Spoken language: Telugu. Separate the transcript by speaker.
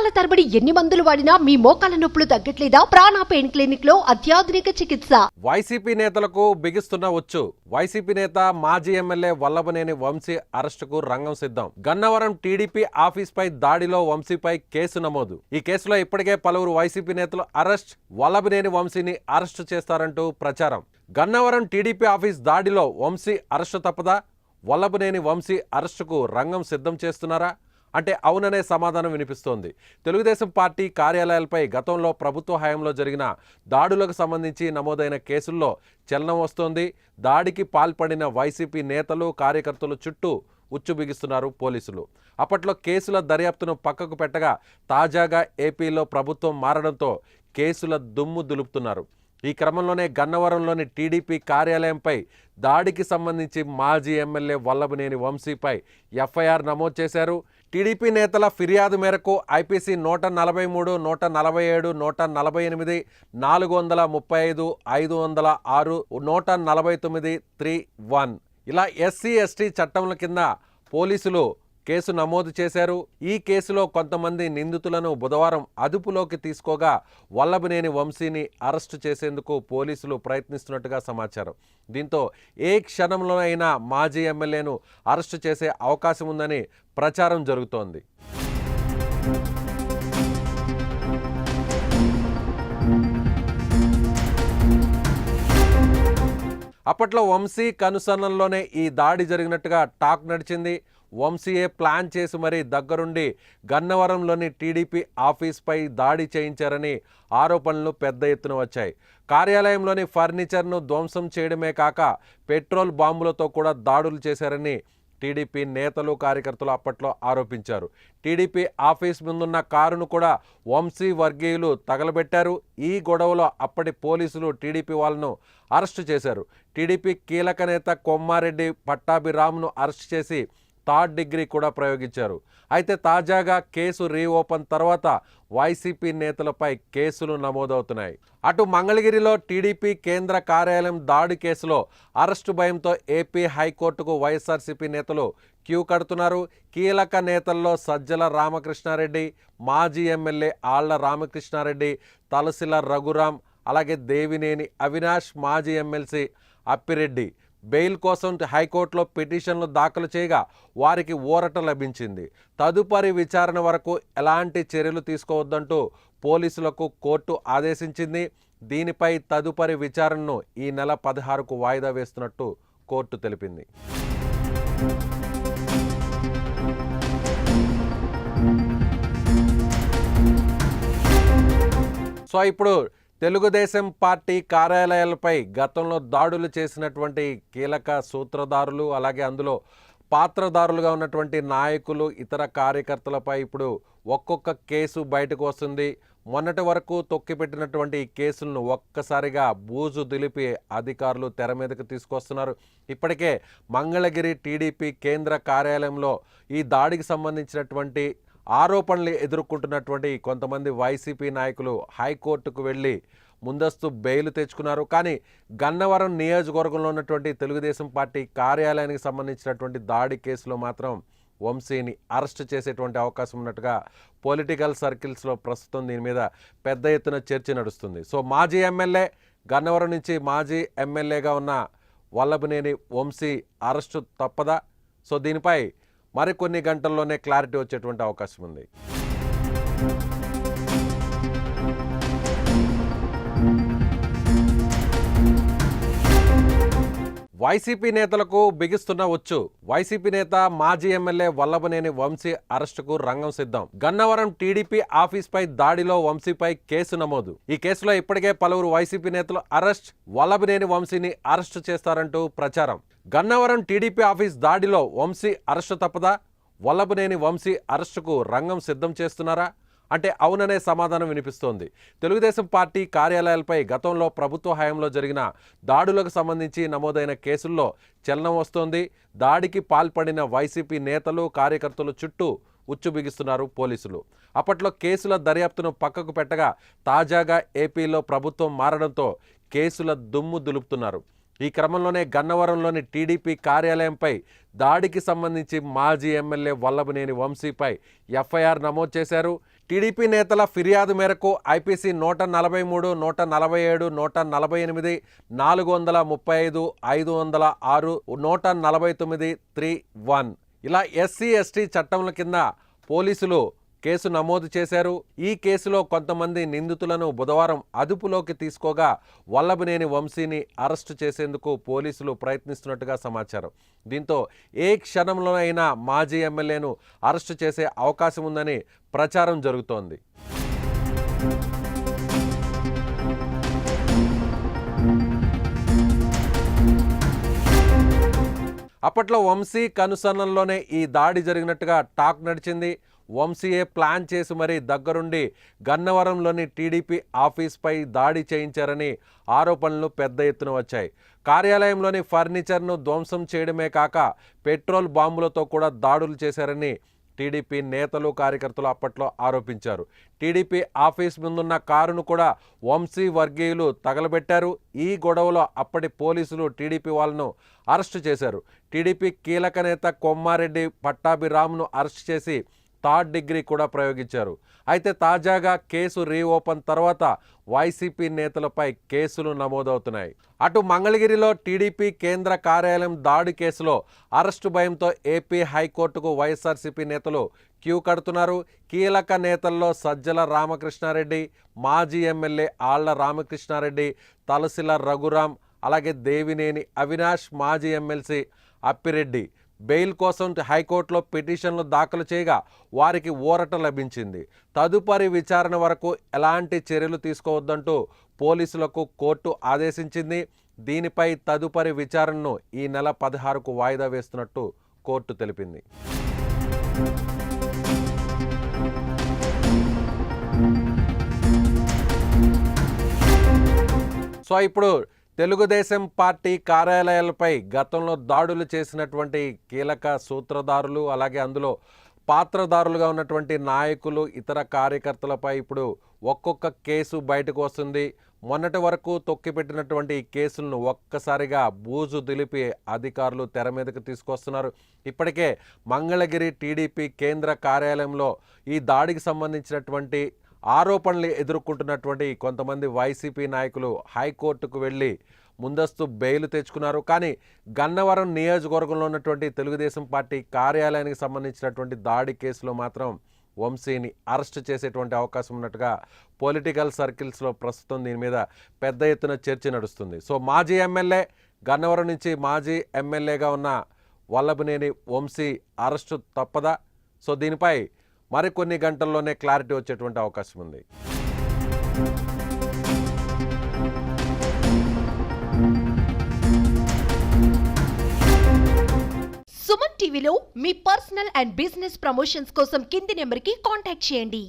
Speaker 1: సంవత్సరాల తరబడి ఎన్ని మందులు వాడినా మీ మోకాల నొప్పులు తగ్గట్లేదా? ప్రాణ పెయిన్ క్లినిక్ లో అత్యాధునిక చికిత్స.
Speaker 2: వైసీపీ నేతలకు బిగిస్తున్న వచ్చు. వైసీపీ నేత మాజీ ఎమ్మెల్యే వల్లభనేని వంశీ అరెస్టుకు రంగం సిద్ధం. గన్నవరం టీడీపీ ఆఫీస్ పై దాడిలో వంశీపై కేసు నమోదు. ఈ కేసులో ఇప్పటికే పలువురు వైసీపీ నేతలు అరెస్ట్. వల్లభనేని వంశీని అరెస్టు చేస్తారంటూ ప్రచారం. గన్నవరం టీడీపీ ఆఫీస్ దాడిలో వంశీ అరెస్టు తప్పదా? వల్లభనేని వంశీ అరెస్టుకు రంగం సిద్ధం చేస్తున్నారా అంటే అవుననే సమాధానం వినిపిస్తోంది. తెలుగుదేశం పార్టీ కార్యాలయాలపై గతంలో ప్రభుత్వ హయాంలో జరిగిన దాడులకు సంబంధించి నమోదైన కేసుల్లో చలనం వస్తోంది. దాడికి పాల్పడిన వైసీపీ నేతలు కార్యకర్తలు చుట్టూ ఉచ్చు బిగిస్తున్నారు పోలీసులు. అప్పట్లో కేసుల దర్యాప్తును పక్కకు పెట్టగా తాజాగా ఏపీలో ప్రభుత్వం మారడంతో కేసుల దుమ్ము దులుపుతున్నారు. ఈ క్రమంలోనే గన్నవరంలోని టీడీపీ కార్యాలయంపై దాడికి సంబంధించి మాజీ ఎమ్మెల్యే వల్లభనేని వంశీపై ఎఫ్ఐఆర్ నమోదు చేశారు. టీడీపీ నేతల ఫిర్యాదు మేరకు ఐపీసీ 143, 147, 148, 435, 506, 149(3)(1) ఇలా ఎస్సీ ఎస్టీ చట్టంల కింద పోలీసులు కేసు నమోదు చేశారు. ఈ కేసులో కొంతమంది నిందితులను బుధవారం అదుపులోకి తీసుకోగా వల్లభనేని వంశీని అరెస్టు చేసేందుకు పోలీసులు ప్రయత్నిస్తున్నట్టుగా సమాచారం. దీంతో ఏ క్షణంలోనైనా మాజీ ఎమ్మెల్యేను అరెస్టు చేసే అవకాశం ఉందని ప్రచారం జరుగుతోంది. అప్పట్లో వంశీ కనుసన్నల్లోనే ఈ దాడి జరిగినట్టుగా టాక్ నడిచింది. వంశీయే ప్లాన్ చేసి మరీ దగ్గరుండి గన్నవరంలోని టీడీపీ ఆఫీస్పై దాడి చేయించారని ఆరోపణలు పెద్ద ఎత్తున వచ్చాయి. కార్యాలయంలోని ఫర్నిచర్ను ధ్వంసం చేయడమే కాక పెట్రోల్ బాంబులతో కూడా దాడులు చేశారని టీడీపీ నేతలు కార్యకర్తలు అప్పట్లో ఆరోపించారు. టీడీపీ ఆఫీస్ ముందున్న కారును కూడా వంశీ వర్గీయులు తగలబెట్టారు. ఈ గొడవలో అప్పటి పోలీసులు టీడీపీ వాళ్ళను అరెస్టు చేశారు. టీడీపీ కీలక నేత కొమ్మారెడ్డి పట్టాభిరామ్ను అరెస్టు చేసి థర్డ్ డిగ్రీ కూడా ప్రయోగించారు. అయితే తాజాగా కేసు రీఓపెన్ తర్వాత వైసీపీ నేతలపై కేసులు నమోదవుతున్నాయి. అటు మంగళగిరిలో టీడీపీ కేంద్ర కార్యాలయం దాడి కేసులో అరెస్టు భయంతో ఏపీ హైకోర్టుకు వైఎస్ఆర్సీపీ నేతలు క్యూ కడుతున్నారు. కీలక నేతల్లో సజ్జల రామకృష్ణారెడ్డి, మాజీ ఎమ్మెల్యే ఆళ్ల రామకృష్ణారెడ్డి, తలసిల రఘురాం, అలాగే దేవినేని అవినాష్, మాజీ ఎమ్మెల్సీ అప్పిరెడ్డి బెయిల్ కోసం హైకోర్టులో పిటిషన్లు దాఖలు చేయగా వారికి ఊరట లభించింది. తదుపరి విచారణ వరకు ఎలాంటి చర్యలు తీసుకోవద్దంటూ పోలీసులకు కోర్టు ఆదేశించింది. దీనిపై తదుపరి విచారణను ఈ నెల 16కు వాయిదా వేస్తున్నట్టు కోర్టు తెలిపింది. సో ఇప్పుడు తెలుగుదేశం పార్టీ కార్యాలయాలపై గతంలో దాడులు చేసినటువంటి కీలక సూత్రధారులు, అలాగే అందులో పాత్రధారులుగా ఉన్నటువంటి నాయకులు, ఇతర కార్యకర్తలపై ఇప్పుడు ఒక్కొక్క కేసు బయటకు వస్తుంది. మొన్నటి వరకు తొక్కిపెట్టినటువంటి ఈ కేసులను ఒక్కసారిగా బూజు దులిపి అధికారులు తెర మీదకు తీసుకొస్తున్నారు. ఇప్పటికే మంగళగిరి టీడీపీ కేంద్ర కార్యాలయంలో ఈ దాడికి సంబంధించినటువంటి ఆరోపణలు ఎదుర్కొంటున్నటువంటి కొంతమంది వైసీపీ నాయకులు హైకోర్టుకు వెళ్ళి ముందస్తు బెయిల్ తెచ్చుకున్నారు. కానీ గన్నవరం నియోజకవర్గంలో ఉన్నటువంటి తెలుగుదేశం పార్టీ కార్యాలయానికి సంబంధించినటువంటి దాడి కేసులో మాత్రం వంశీని అరెస్ట్ చేసేటువంటి అవకాశం ఉన్నట్టుగా పొలిటికల్ సర్కిల్స్లో ప్రస్తుతం దీని మీద పెద్ద ఎత్తున చర్చ నడుస్తుంది. సో మాజీ ఎమ్మెల్యే, గన్నవరం నుంచి మాజీ ఎమ్మెల్యేగా ఉన్న వల్లభనేని వంశీ అరెస్టు తప్పదా? సో దీనిపై మరికొన్ని గంటల్లోనే క్లారిటీ వచ్చేటువంటి అవకాశం ఉంది. వైసీపీ నేతలకు బిగిస్తున్న వచ్చు. వైసీపీ నేత మాజీ ఎమ్మెల్యే వల్లభనేని వంశీ అరెస్టుకు రంగం సిద్ధం. గన్నవరం టీడీపీ ఆఫీస్ పై దాడిలో వంశీపై కేసు నమోదు. ఈ కేసులో ఇప్పటికే పలువురు వైసీపీ నేతలు అరెస్ట్. వల్లభనేని వంశీని అరెస్టు చేస్తారంటూ ప్రచారం. గన్నవరం టీడీపీ ఆఫీస్ దాడిలో వంశీ అరెస్టు తప్పదా? వల్లభనేని వంశీ అరెస్టుకు రంగం సిద్ధం చేస్తున్నారా అంటే అవుననే సమాధానం వినిపిస్తోంది. తెలుగుదేశం పార్టీ కార్యాలయాలపై గతంలో ప్రభుత్వ హయాంలో జరిగిన దాడులకు సంబంధించి నమోదైన కేసుల్లో చలనం వస్తోంది. దాడికి పాల్పడిన వైసీపీ నేతలు కార్యకర్తలు చుట్టూ ఉచ్చు బిగిస్తున్నారు పోలీసులు. అప్పట్లో కేసుల దర్యాప్తును పక్కకు పెట్టగా తాజాగా ఏపీలో ప్రభుత్వం మారడంతో కేసుల దుమ్ము దులుపుతున్నారు. ఈ క్రమంలోనే గన్నవరంలోని టీడీపీ కార్యాలయంపై దాడికి సంబంధించి మాజీ ఎమ్మెల్యే వల్లభనేని వంశీపై ఎఫ్ఐఆర్ నమోదు చేశారు. టీడీపీ నేతల ఫిర్యాదు మేరకు ఐపీసీ 143, 147, 148, 435, 506, 149(3)(1) ఇలా ఎస్సీ ఎస్టీ చట్టంల కింద పోలీసులు కేసు నమోదు చేశారు. ఈ కేసులో కొంతమంది నిందితులను బుధవారం అదుపులోకి తీసుకోగా వల్లభనేని వంశీని అరెస్టు చేసేందుకు పోలీసులు ప్రయత్నిస్తున్నట్టుగా సమాచారం. దీంతో ఏ క్షణంలోనైనా మాజీ ఎమ్మెల్యేను అరెస్టు చేసే అవకాశం ఉందని ప్రచారం జరుగుతోంది. అప్పట్లో వంశీ కనుసన్నల్లోనే ఈ దాడి జరిగినట్టుగా టాక్ నడిచింది. వంశీయే ప్లాన్ చేసి మరీ దగ్గరుండి గన్నవరంలోని టీడీపీ ఆఫీస్పై దాడి చేయించారని ఆరోపణలు పెద్ద ఎత్తున వచ్చాయి. కార్యాలయంలోని ఫర్నిచర్ను ధ్వంసం చేయడమే కాక పెట్రోల్ బాంబులతో కూడా దాడులు చేశారని టీడీపీ నేతలు కార్యకర్తలు అప్పట్లో ఆరోపించారు. టీడీపీ ఆఫీస్ ముందున్న కారును కూడా వంశీ వర్గీయులు తగలబెట్టారు. ఈ గొడవలో అప్పటి పోలీసులు టీడీపీ వాళ్ళను అరెస్టు చేశారు. టీడీపీ కీలక నేత కొమ్మారెడ్డి పట్టాభిరామ్ను అరెస్ట్ చేసి థర్డ్ డిగ్రీ కూడా ప్రయోగించారు. అయితే తాజాగా కేసు రీఓపెన్ తర్వాత వైసీపీ నేతలపై కేసులు నమోదవుతున్నాయి. అటు మంగళగిరిలో టీడీపీ కేంద్ర కార్యాలయం దాడి కేసులో అరెస్టు భయంతో ఏపీ హైకోర్టుకు వైఎస్ఆర్సీపీ నేతలు క్యూ కడుతున్నారు. కీలక నేతల్లో సజ్జల రామకృష్ణారెడ్డి, మాజీ ఎమ్మెల్యే ఆళ్ల రామకృష్ణారెడ్డి, తలసిల రఘురాం, అలాగే దేవినేని అవినాష్, మాజీ ఎమ్మెల్సీ అప్పిరెడ్డి బెయిల్ కోసం హైకోర్టులో పిటిషన్లు దాఖలు చేయగా వారికి ఊరట లభించింది. తదుపరి విచారణ వరకు ఎలాంటి చర్యలు తీసుకోవద్దంటూ పోలీసులకు కోర్టు ఆదేశించింది. దీనిపై తదుపరి విచారణను ఈ నెల 16కు వాయిదా వేస్తున్నట్టు కోర్టు తెలిపింది. సో ఇప్పుడు తెలుగుదేశం పార్టీ కార్యాలయాలపై గతంలో దాడులు చేసినటువంటి కీలక సూత్రధారులు, అలాగే అందులో పాత్రధారులుగా ఉన్నటువంటి నాయకులు, ఇతర కార్యకర్తలపై ఇప్పుడు ఒక్కొక్క కేసు బయటకు వస్తుంది. మొన్నటి వరకు తొక్కిపెట్టినటువంటి ఈ కేసులను ఒక్కసారిగా బూజు దులిపి అధికారులు తెర మీదకు తీసుకొస్తున్నారు. ఇప్పటికే మంగళగిరి టీడీపీ కేంద్ర కార్యాలయంలో ఈ దాడికి సంబంధించినటువంటి ఆరోపణలు ఎదుర్కొంటున్నటువంటి కొంతమంది వైసీపీ నాయకులు హైకోర్టుకు వెళ్ళి ముందస్తు బెయిల్ తెచ్చుకున్నారు. కానీ గన్నవరం నియోజకవర్గంలో ఉన్నటువంటి తెలుగుదేశం పార్టీ కార్యాలయానికి సంబంధించినటువంటి దాడి కేసులో మాత్రం వంశీని అరెస్ట్ చేసేటువంటి అవకాశం ఉన్నట్టుగా పొలిటికల్ సర్కిల్స్లో ప్రస్తుతం దీని మీద పెద్ద ఎత్తున చర్చ నడుస్తుంది. సో మాజీ ఎమ్మెల్యే, గన్నవరం నుంచి మాజీ ఎమ్మెల్యేగా ఉన్న వల్లభనేని వంశీ అరెస్టు తప్పదా? సో దీనిపై మరికొన్ని గంటల్లోనే క్లారిటీ వచ్చేటువంటి అవకాశం ఉంది.
Speaker 1: సుమన్ టీవీలో మీ పర్సనల్ అండ్ బిజినెస్ ప్రమోషన్స్ కోసం కింది నెంబర్కి కాంటాక్ట్ చేయండి.